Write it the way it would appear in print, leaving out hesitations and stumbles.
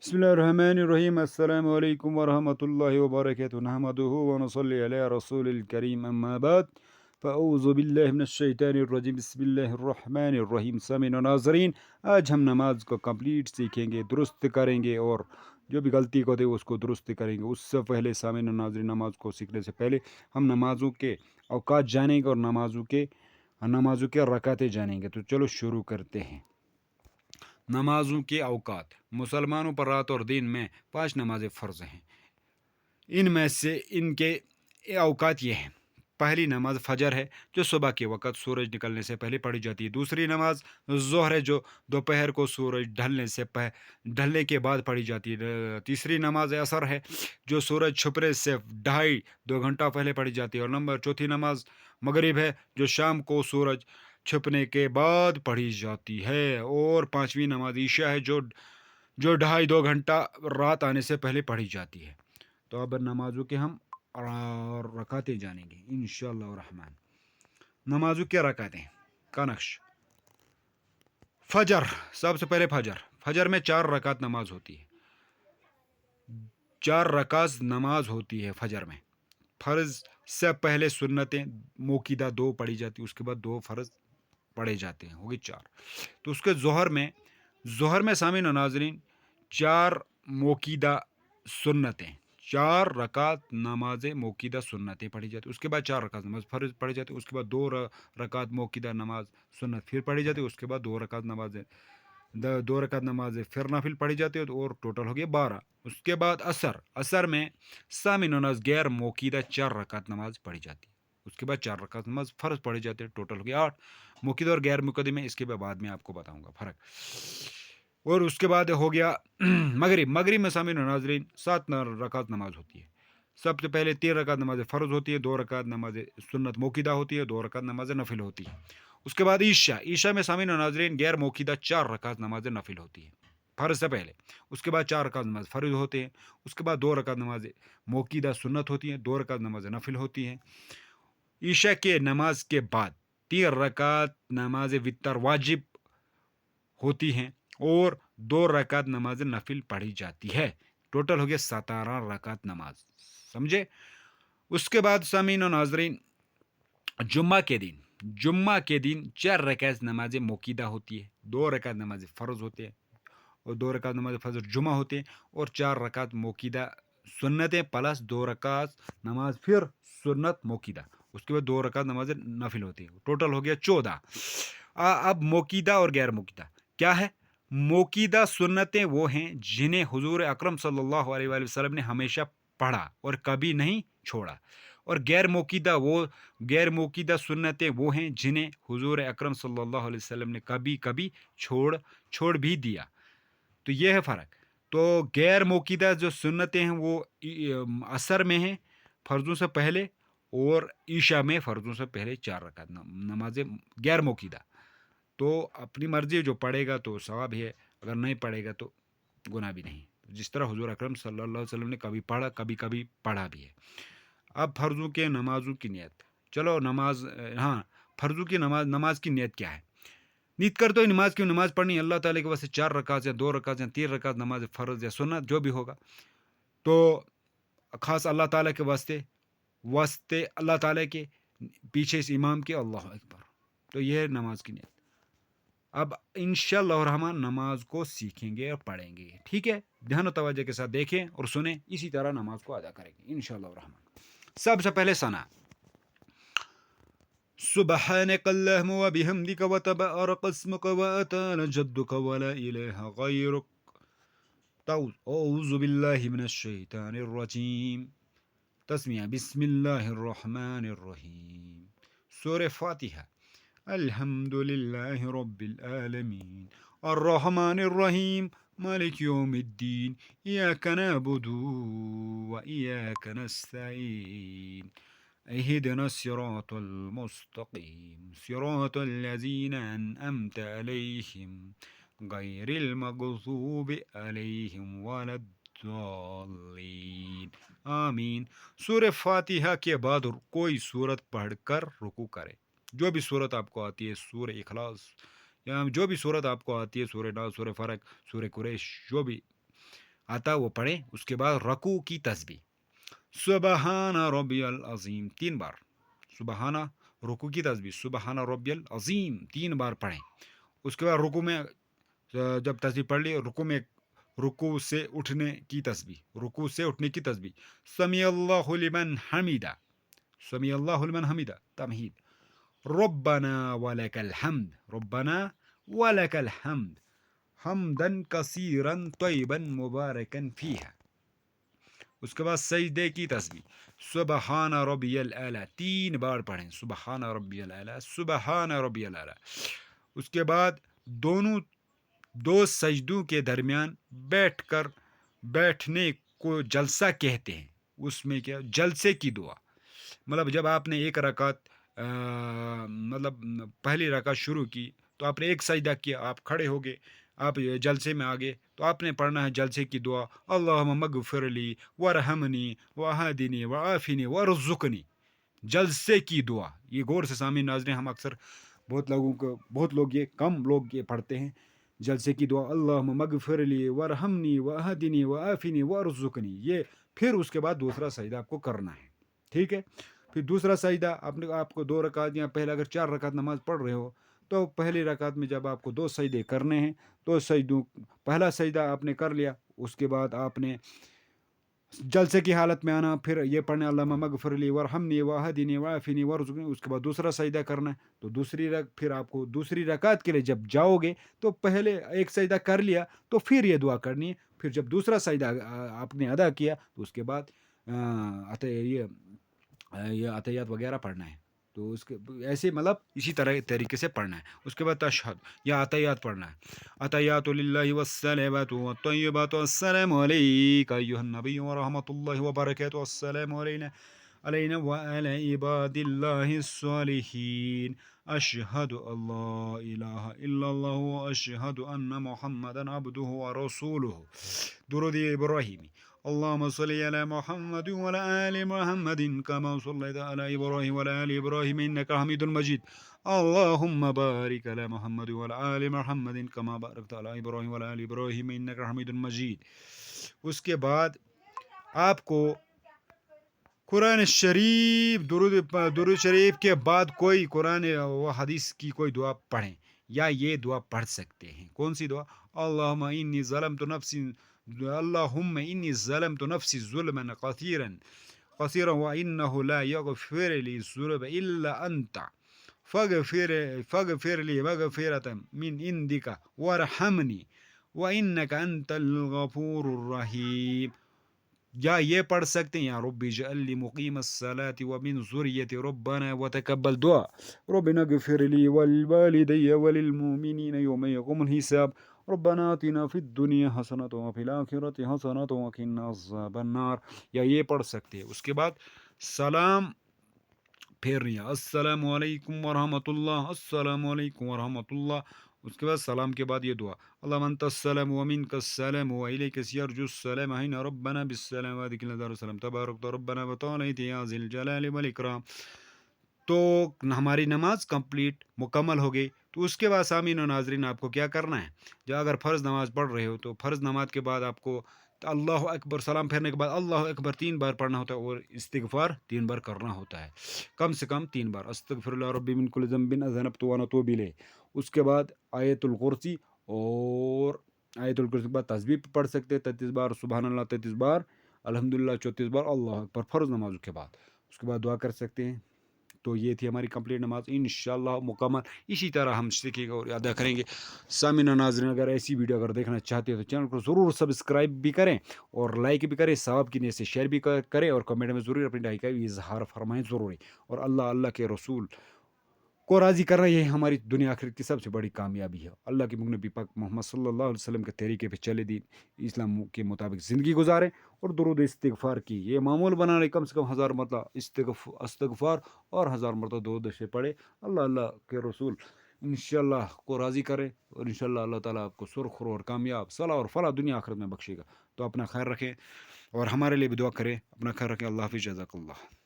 بسم الله الرحمن الرحيم السلام عليكم ورحمة الله وبركاته نحمده ونصلي على رسول الكريم أما بعد فأعوذ بالله من الشیطان الرجیم بسم اللہ الرحمن الرحیم سامعین و ناظرین آج ہم نماز کو کمپلیٹ سیکھیں گے درست کریں گے اور جو بھی غلطی کو دے اس کو درست کریں گے. اس سے پہلے سامعین و ناظرین نماز کو سیکھنے سے پہلے ہم نمازوں کے اوقات جانیں گے اور نمازوں کے رکعتیں جانیں گے. تو چلو شروع کرتے ہیں. نمازوں کے اوقات. مسلمانوں پر رات اور دن میں 5 نمازیں فرض ہیں. ان میں سے ان کے اوقات یہ ہیں. پہلی نماز فجر ہے جو صبح کے وقت سورج نکلنے سے پہلے پڑھی جاتی ہے. دوسری نماز ظہر ہے جو دوپہر کو سورج ڈھلنے کے بعد پڑھی جاتی ہے. تیسری نماز عصر ہے جو سورج چھپنے سے 2.5 گھنٹہ پہلے پڑھی جاتی ہے. اور چوتھی نماز مغرب ہے جو شام کو سورج چھپنے کے بعد پڑھی جاتی ہے. اور پانچویں نماز عشاء ہے جو 2.5 گھنٹہ رات آنے سے پہلے پڑھی جاتی ہے. تو اب نمازوں کے ہم رکعتیں جانیں گے انشاءاللہ الرحمن. نمازوں کے رکعتیں کا نقش. فجر. سب سے پہلے فجر میں 4 رکعت نماز ہوتی ہے. 4 رکعت نماز ہوتی ہے فجر میں. فرض سے پہلے سنتیں موقیدہ 2 پڑھی جاتی ہے. اس کے بعد 2 فرض پڑھے جاتے ہیں. ہوگی 4. تو اس کے ظہر میں سامعین و ناظرین 4 موقیدہ سنتیں 4 رکعت نماز موقیدہ سنتیں پڑھی جاتی. اس کے بعد 4 رکعت نماز فرض پڑھی جاتی. اس کے بعد 2 رکعت موقیدہ نماز سنت پھر پڑھی جاتی. اس کے بعد 2 رکعت نماز پھر نافل پڑھی جاتی ہے اور ٹوٹل ہو گیا 12. اس کے بعد عصر میں سامعین و ناظرین غیر موقیدہ 4 رکعت نماز پڑھی جاتی ہے. اس کے بعد 4 رکعت نماز فرض پڑھی جاتی ہے. ٹوٹل ہو گیا 8. موقیدہ اور غیر موقیدہ میں اس کے بعد میں آپ کو بتاؤں گا فرق. اور اس کے بعد ہو گیا مغرب میں سامعین و ناظرین 7 رکعت نماز ہوتی ہے. سب سے پہلے 3 رکعت نماز فرض ہوتی ہے. 2 رکعت نماز سنت موقیدہ ہوتی ہے. 2 رکعت نماز نفل ہوتی ہے. اس کے بعد عشاء میں سامعین و ناظرین غیر موقیدہ 4 رکعت نماز نفل ہوتی ہے فرض سے پہلے. اس کے بعد 4 رکعت نماز فرض ہوتے ہیں. اس کے بعد 2 رکعت نماز موقیدہ سنت ہوتی ہیں. 2 رکعت نماز نفل ہوتی ہیں. عشاء کے نماز کے بعد 3 رکعت نماز وتر واجب ہوتی ہیں اور 2 رکعت نماز نفل پڑھی جاتی ہے. ٹوٹل ہو گیا 17 رکعت نماز. سمجھے. اس کے بعد سامعین و ناظرین جمعہ کے دن 4 رکعت نماز موقیدہ ہوتی ہے. 2 رکعت نماز فرض ہوتے ہیں اور 2 رکعت نماز فجر جمعہ ہوتے ہیں اور 4 رکعت موقیدہ سنتیں پلس 2 رکعت نماز پھر سنت موقیدہ. اس کے بعد 2 رکعت نماز نفل ہوتی ہے. ٹوٹل ہو گیا 14. اب موقیدہ اور غیر موقیدہ کیا ہے. موقیدہ سنتیں وہ ہیں جنہیں حضور اکرم صلی اللہ علیہ وآلہ وسلم نے ہمیشہ پڑھا اور کبھی نہیں چھوڑا. اور غیر موقیدہ سنتیں وہ ہیں جنہیں حضور اکرم صلی اللہ علیہ وسلم نے کبھی کبھی چھوڑ بھی دیا. تو یہ ہے فرق. تو غیر موقیدہ جو سنتیں ہیں وہ عصر میں ہیں فرضوں سے پہلے اور عشاء میں فرضوں سے پہلے 4 رکعت نماز غیر موقیدہ. تو اپنی مرضی جو پڑھے گا تو ثواب ہے, اگر نہیں پڑھے گا تو گناہ بھی نہیں. جس طرح حضور اکرم صلی اللہ علیہ وسلم نے کبھی پڑھا کبھی پڑھا بھی ہے. اب فرضوں کے نمازوں کی نیت. چلو فرضوں کی نماز کی نیت کیا ہے. نیت کر تو نماز پڑھنی اللہ تعالیٰ کے واسطے 4 رکعت یا 2 رکعت یا 3 رکعت نماز فرض یا سنت جو بھی ہوگا. تو خاص اللہ تعالیٰ کے واسطے اللہ تعالیٰ کے پیچھے اس امام کے اللہ اکبر. تو یہ ہے نماز کی نیت. اب انشاءاللہ الرحمن نماز کو سیکھیں گے اور پڑھیں گے. ٹھیک ہے. دھیان و توجہ کے ساتھ دیکھیں اور سنیں, اسی طرح نماز کو ادا کریں گے انشاءاللہ الرحمن. سب سے پہلے ثنا. سبحانك اللهم وبحمدك وتبارك اسمك واتانا جدك ولا اله غيرك. اعوذ بالله من الشیطان الرجیم. تسمیہ بسم اللہ الرحمن الرحیم. سورہ فاتحہ. الحمد للہ رب العالمین الرحمن الرحیم مالک یوم الدین ایاک نعبد و ایاک نستعین اهدنا الصراط المستقیم صراط الذین انعمت علیہم غیر المغضوب علیہم ولا الضالین آمین. سورہ فاتحہ کے بعد کوئی سورت پڑھ کر رکوع کرے. جو بھی سورت آپ کو آتی ہے, سورہ اخلاص یا جو بھی سورت آپ کو آتی ہے, سورہ ناس, سورہ فرق, سورہ قریش, جو بھی आता वो पढ़े, उसके बाद रकू की तस्बीह सुबहाना रब्बियल अज़ीम 3 बार, सुबहाना रुकू की तस्बीह सुबहाना रब्बियल अज़ीम 3 बार पढ़ें। उसके बाद रुकू में जब तस्बीह पढ़ ली, रुकू से उठने की तस्बीह, रुकू से उठने की तस्बीह समी अल्लाहु लिमन हमीदा, समी अल्लाहु लिमन हमीदा तमहीद रब्बना वलकल हम्द, रब्बना वलकल हम्द हमदन कसीरन तय्यबन मुबारकन फीहा। उसके बाद सजदे की तस्बीह सुबहान रब्बियल आला 3 बार पढ़ें, सुबहान रब्बियल आला, सुबहान रब्बियल आला। उसके बाद दोनों 2 सजदों के दरमियान बैठने को जलसा कहते हैं। उसमें क्या जलसे की दुआ, मतलब जब आपने एक रकात मतलब पहली रकात शुरू की तो आपने एक सजदा किया, आप खड़े हो गए, आप जलसे में आ गए, तो आपने पढ़ना है जलसे की दुआ अल्लाहुम्मा मगफिरली वरहमनी वहदिनी वआफिनी वरज़ुकनी, जलसे की दुआ। ये गौर से सामने नाज़रीन, हम अक्सर बहुत लोग ये पढ़ते हैं जलसे की दुआ अल्लाहुम्मा मगफिरली वरहमनी वहदिनी वआफिनी वरज़ुकनी। ये फिर उसके बाद दूसरा सजदा आपको करना है, ठीक है। फिर दूसरा सजदा आपको 2 रकात या पहले अगर 4 रकात नमाज पढ़ रहे हो तो पहली रकात में जब आपको 2 सजदे करने हैं तो सजदों पहला सजदा आपने कर लिया, उसके बाद आपने जलसे की हालत में आना, फिर ये पढ़ने अल्लाहुम्मा मगफिरली वरहमनी वहदिनी वआफिनी वरज़ुकनी, उसके बाद दूसरा सजदा करना है। तो फिर आपको दूसरी रकात के लिए जब जाओगे तो पहले एक सजदा कर लिया तो फिर ये दुआ करनी है। फिर जब दूसरा सजदा आपने अदा किया तो उसके बाद ये अतहियात वगैरह पढ़ना है। तो उसके ऐसे मतलब इसी तरीके से पढ़ना है। उसके बाद तशहद या अतहियात पढ़ना है। अतहियातु लिल्लाहि वस्सलावातु वत्तय्यिबातु अस्सलामु अलैका अय्युहन नबिय्यु व रहमतुल्लाहि व बरकातुहु अस्सलामु अलैना व अला इबादिल्लाहिस सालिहीन अशहदु अल्ला इलाहा इल्लल्लाहु व अशहदु अन्ना मुहम्मदन अब्दुहु व रसूलुहु। दुरूद इब्राहिमी اللهم صل على محمد وعلى آل محمد كما صليت على إبراهيم وعلى آل إبراهيم إنك حميد مجيد اللهم بارك على محمد وعلى آل محمد كما باركت على إبراهيم وعلى آل إبراهيم إنك حميد مجيد۔ उसके बाद आपको कुरान शरीफ दुरूद शरीफ के बाद कोई कुरान व हदीस की कोई दुआ पढ़ें, या ये दुआ पढ़ सकते हैं। कौन सी दुआ? अल्लाहुम्मा इन्नी ज़लमतु नफ्सी अल्लाहुम्मा इन्नी ज़लमतु नफ्सी ज़ुल्मन कसीरन व इन्नहु ला यगफिरु लिज़्ज़ुनुबा इल्ला अंता फगफिर ली मगफिरतन मिन इंदिका वरहमनी व इन्नका अंतल गफूरुर रहीम। या ये पढ़ सकते हैं या रब्बी जअल्ली मुकीमस्सलाति व मिन ज़ुर्रिय्यति रब्बना व तक़ब्बल दुआ रब्बना इग़फ़िरली वलिवालिदैया वलिलमुमिनीना यौमा यक़ूमुल हिसाब रब्बना आतिना फ़िद दुनिया हसनतन व फ़िल आखिरति हसनतन व क़िना अज़ाबन्नार। या ये पढ़ सकते हैं। उसके बाद सलाम फेरनी है अस्सलामु अलैकुम व रहमतुल्लाह, अस्सलामु अलैकुम व रहमतुल्लाह। उसके बाद सलाम के बाद ये दुआ अल्लाहुम्मा अंतस्सलाम व मिनकस्सलाम व इलैका यरजुस्सलाम हिना रब्बना बिस्सलाम व दिक्रिल दारुस्सलाम तबारकत रब्बना व तआलैत या ज़िल जलाली वल इकराम। तो हमारी नमाज कंप्लीट मुकम्मल हो गई। तो उसके बाद सामीन और नाजरीन आपको क्या करना है, जब अगर फ़र्ज़ नमाज पढ़ रहे हो तो फ़र्ज़ नमाज के बाद आपको अल्लाह अकबर सलाम फेरने के बाद अल्लाह अकबर 3 बार पढ़ना होता है और इस्तिग़फ़ार 3 बार करना होता है, कम से कम 3 बार अस्तग़फ़िरुल्लाह रब्बी मिन कुल्लि ज़ंबिन अज़नबतु व अतूबु इलैह। उसके बाद आयतुल कुर्सी, और आयतुल कुर्सी के बाद तस्बीह पढ़ सकते हैं 33 बार, सुबहानल्लाह 33 बार, अल्हम्दुलिल्लाह 34 बार, अल्लाह अकबर फ़र्ज़ नमाज़ों के बाद। उसके बाद दुआ कर सकते हैं। तो ये थी हमारी कंप्लीट नमाज इंशाअल्लाह मुकम्मल। इसी तरह हम सीखेंगे और अदा करेंगे। सामिन नाज़रीन, अगर ऐसी वीडियो अगर देखना चाहते हो तो चैनल को ज़रूर सब्सक्राइब भी करें और लाइक भी करें, सवाब की नीयत से शेयर भी करें और कमेंट में ज़रूर अपनी राय का इजहार फरमाएं ज़रूरी। और अल्लाह के रसूल को राज़ी करना यही हमारी दुनिया आखिरत की सबसे बड़ी कामयाबी है। अल्लाह के नबी पाक मोहम्मद सल्लल्लाहु अलैहि वसल्लम के तरीके पे चले, दीन इस्लाम के मुताबिक ज़िंदगी गुजारें और दुरूद इस्तिग़फ़ार की ये मामूल बना लें। कम से कम 1000 मरतबा इस्तिग़फ़ार और 1000 मरतबा दुरूद शरीफ पढ़े। अल्लाह के रसूल इंशाअल्लाह को राज़ी करे और इंशाअल्लाह अल्लाह ताला आपको सुरख़ुर और कामयाब सलाह और फलाह दुनिया आखिरत में बख्शेगा। तो अपना ख़ैर रखें और हमारे लिए भी दुआ करें। अपना ख़ैर रखें। अल्लाह हाफ़िज़, जज़ाकल्लाह।